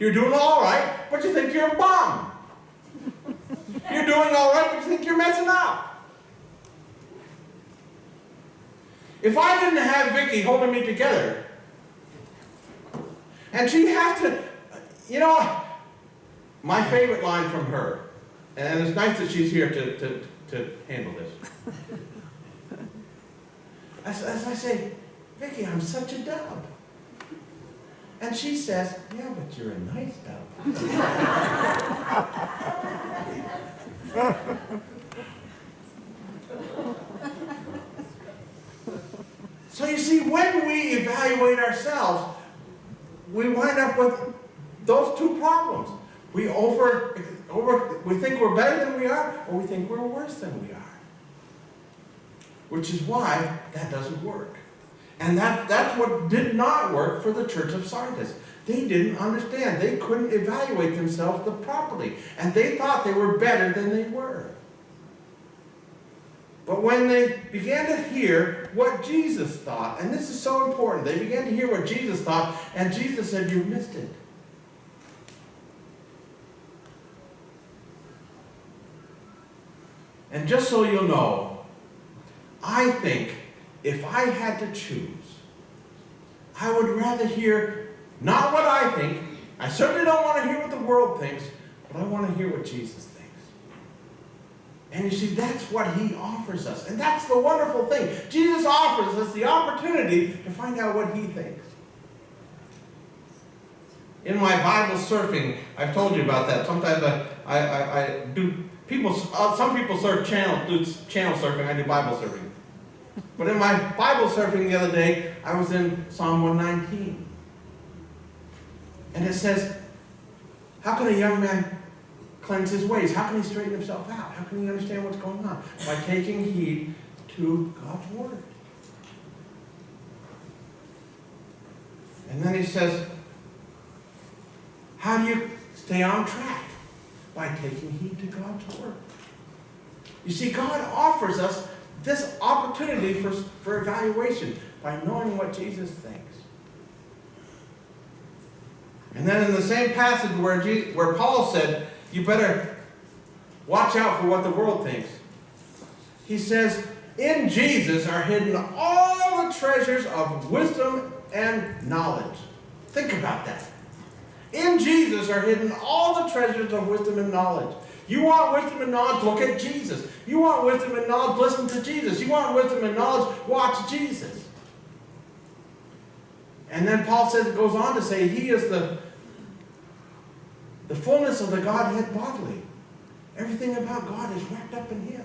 You're doing all right, but you think you're a bum. You're doing all right, but you think you're messing up. If I didn't have Vicki holding me together, and she has to, my favorite line from her, and it's nice that she's here to handle this. As I say, Vicki, I'm such a dub. And she says, yeah, but you're a nice dub. So you see, when we evaluate ourselves, we wind up with those two problems. We think we're better than we are, or we think we're worse than we are. Which is why that doesn't work. And that's what did not work for the church of Sardis. They didn't understand. They couldn't evaluate themselves properly. And they thought they were better than they were. But when they began to hear what Jesus thought, and this is so important, they began to hear what Jesus thought, and Jesus said, "You missed it." And just so you'll know, I think if I had to choose, I would rather hear not what I think. I certainly don't want to hear what the world thinks, but I want to hear what Jesus thinks. And you see, that's what he offers us. And that's the wonderful thing. Jesus offers us the opportunity to find out what he thinks. In my Bible surfing, I've told you about that. Sometimes I do, some people do channel surfing, I do Bible surfing. But in my Bible surfing the other day, I was in Psalm 119. And it says, how can a young man cleanse his ways? How can he straighten himself out? How can he understand what's going on? By taking heed to God's word. And then he says, how do you stay on track? By taking heed to God's word. You see, God offers us this opportunity for evaluation by knowing what Jesus thinks. And then in the same passage where Paul said, you better watch out for what the world thinks, he says, in Jesus are hidden all the treasures of wisdom and knowledge. Think about that. In Jesus are hidden all the treasures of wisdom and knowledge. You want wisdom and knowledge? Look at Jesus. You want wisdom and knowledge? Listen to Jesus. You want wisdom and knowledge? Watch Jesus. And then Paul goes on to say, he is the fullness of the Godhead bodily. Everything about God is wrapped up in him.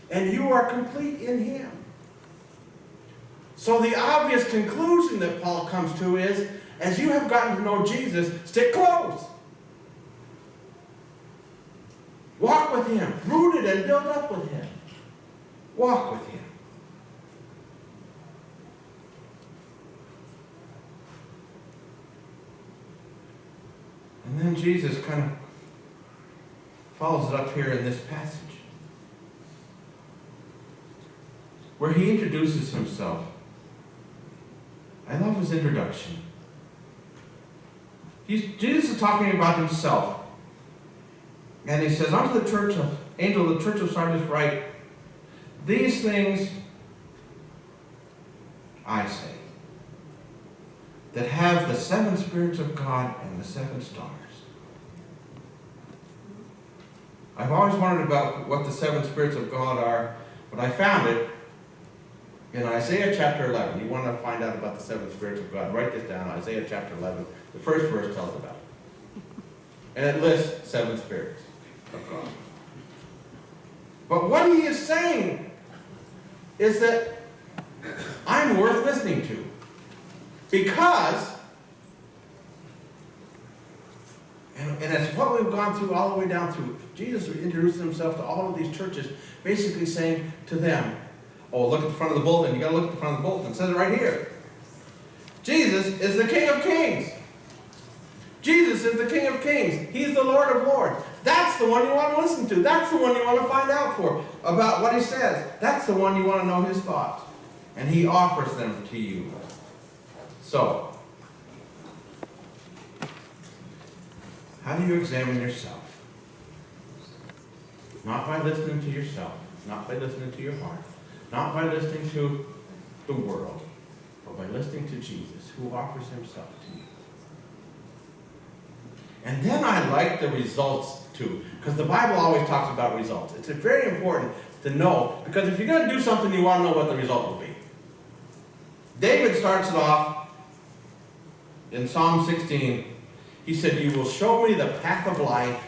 And you are complete in him. So the obvious conclusion that Paul comes to is, as you have gotten to know Jesus, stick close. Walk with him, rooted and built up with him. Walk with him. And then Jesus kind of follows it up here in this passage, where he introduces himself. I love his introduction. Jesus is talking about himself. And he says, unto the angel of the church of Sardis write, these things I say, that have the seven spirits of God and the seven stars. I've always wondered about what the seven spirits of God are, but I found it in Isaiah chapter 11. You want to find out about the seven spirits of God, write this down, Isaiah chapter 11. The first verse tells about it. And it lists seven spirits of God. But what he is saying is that I'm worth listening to. Because, and it's what we've gone through all the way down through. Jesus introduced himself to all of these churches, basically saying to them, oh, look at the front of the bulletin. You've got to look at the front of the bulletin. It says it right here. Jesus is the King of Kings. Jesus is the King of Kings. He's the Lord of Lords. That's the one you want to listen to. That's the one you want to find out about what he says. That's the one you want to know his thoughts. And he offers them to you. So, How do you examine yourself? Not by listening to yourself, not by listening to your heart, not by listening to the world, but by listening to Jesus, who offers himself to you. And then I like the results too, because the Bible always talks about results. It's very important to know, because if you're going to do something, you want to know what the result will be. David starts it off in Psalm 16. He said, "You will show me the path of life,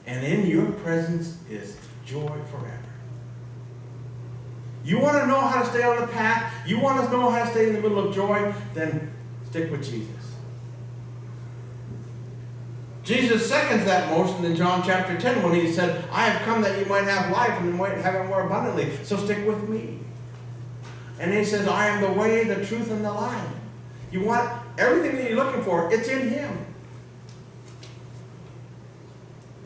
and in your presence is joy forever." You want to know how to stay on the path? You want to know how to stay in the middle of joy? Then stick with Jesus. Jesus seconds that motion in John chapter 10 when he said, "I have come that you might have life and you might have it more abundantly. So stick with me." And he says, "I am the way, the truth, and the life." You want everything that you're looking for, it's in him.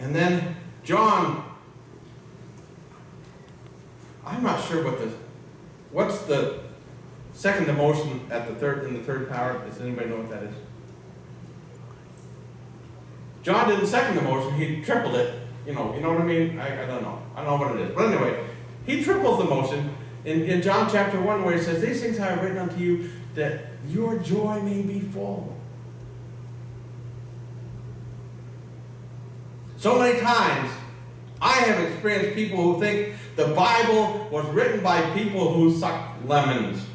And then John, I'm not sure what's the second emotion in the third power. Does anybody know what that is? John didn't second the motion, he tripled it. You know what I mean? I don't know. I don't know what it is. But anyway, he triples the motion in John chapter 1 where he says, "These things I have written unto you that your joy may be full." So many times, I have experienced people who think the Bible was written by people who suck lemons.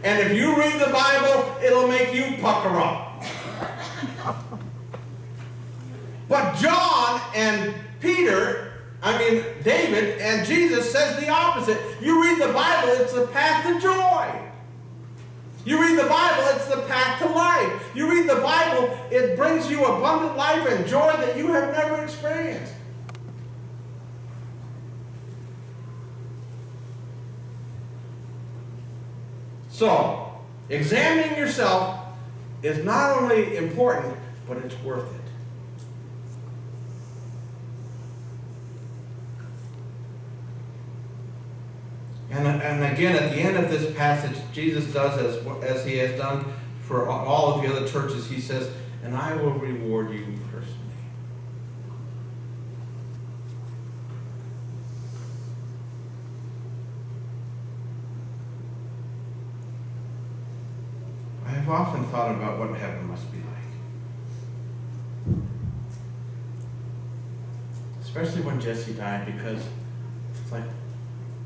And if you read the Bible, it'll make you pucker up. But John and David and Jesus says the opposite. You read the Bible, it's the path to joy. You read the Bible, it's the path to life. You read the Bible, it brings you abundant life and joy that you have never experienced. So, examining yourself is not only important, but it's worth it. And again, at the end of this passage, Jesus does as he has done for all of the other churches. He says, "And I will reward you personally." I have often thought about what heaven must be like. Especially when Jesse died, because it's like,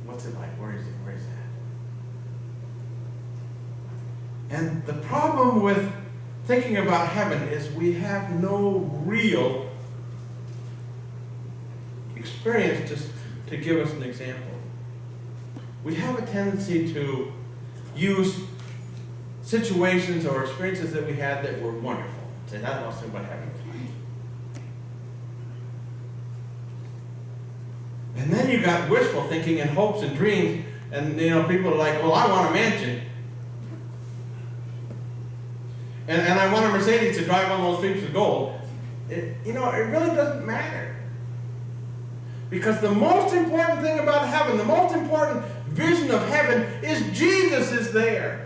what's it like? Where is it? Where is that? And the problem with thinking about heaven is we have no real experience to give us an example. We have a tendency to use situations or experiences that we had that were wonderful. Say, that must be what heaven was like. And then you got wishful thinking and hopes and dreams, and people are like, "Well, I want a mansion, and I want a Mercedes to drive on those streets of gold." It really doesn't matter, because the most important thing about heaven, the most important vision of heaven, is Jesus is there.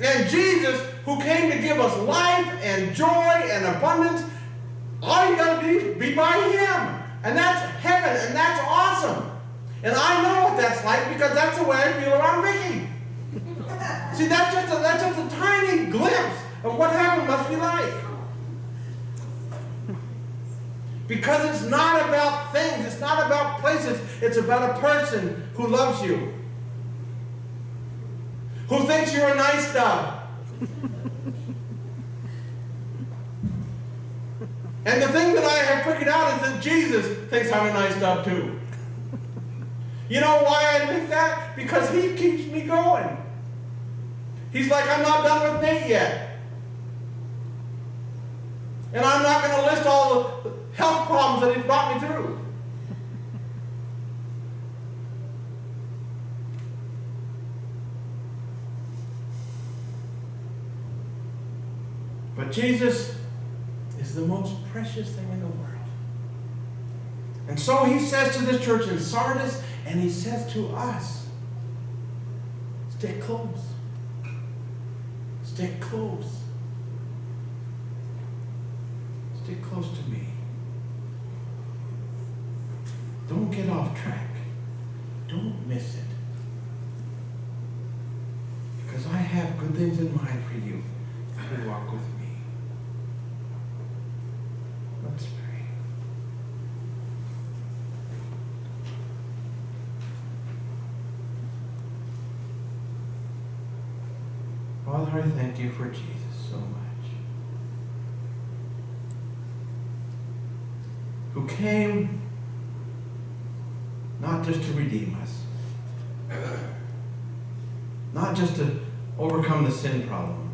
And Jesus, who came to give us life and joy and abundance, all you got to do is be by him. And that's heaven, and that's awesome. And I know what that's like, because that's the way I feel around Vicky. See, that's just a tiny glimpse of what heaven must be like. Because it's not about things, it's not about places, it's about a person who loves you, who thinks you're a nice dog. And the thing that I have figured out is that Jesus thinks I'm a nice dog too. You know why I think that? Because he keeps me going. He's like, "I'm not done with Nate yet. And I'm not going to list all the health problems that he's brought me through." But Jesus is the most precious thing in the world. And so he says to this church in Sardis, and he says to us, stick close. Stick close. Stick close to me. Don't get off track. Don't miss it. Because I have good things in mind for you if you walk with me. Let's pray. Father, I thank you for Jesus so much. Who came not just to redeem us, not just to overcome the sin problem,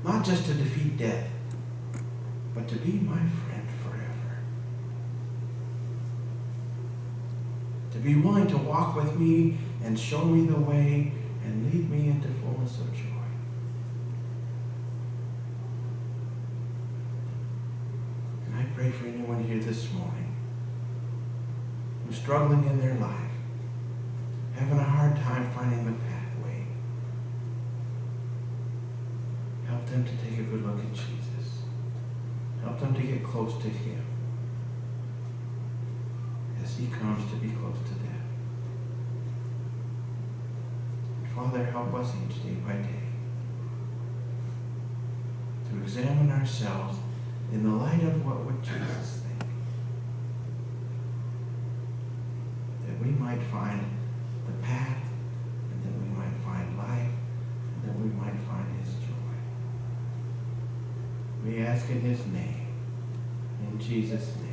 not just to defeat death, but to be my friend forever. To be willing to walk with me and show me the way and lead me into fullness of joy. And I pray for anyone here this morning who's struggling in their life, having a hard time finding the pathway. Help them to take a good look at Jesus. Help them to get close to him as he comes to be close to them. Father, help us each day by day to examine ourselves in the light of what would Jesus think. That we might find the path, and that we might find life, and that we might find his joy. We ask in his name, in Jesus' name.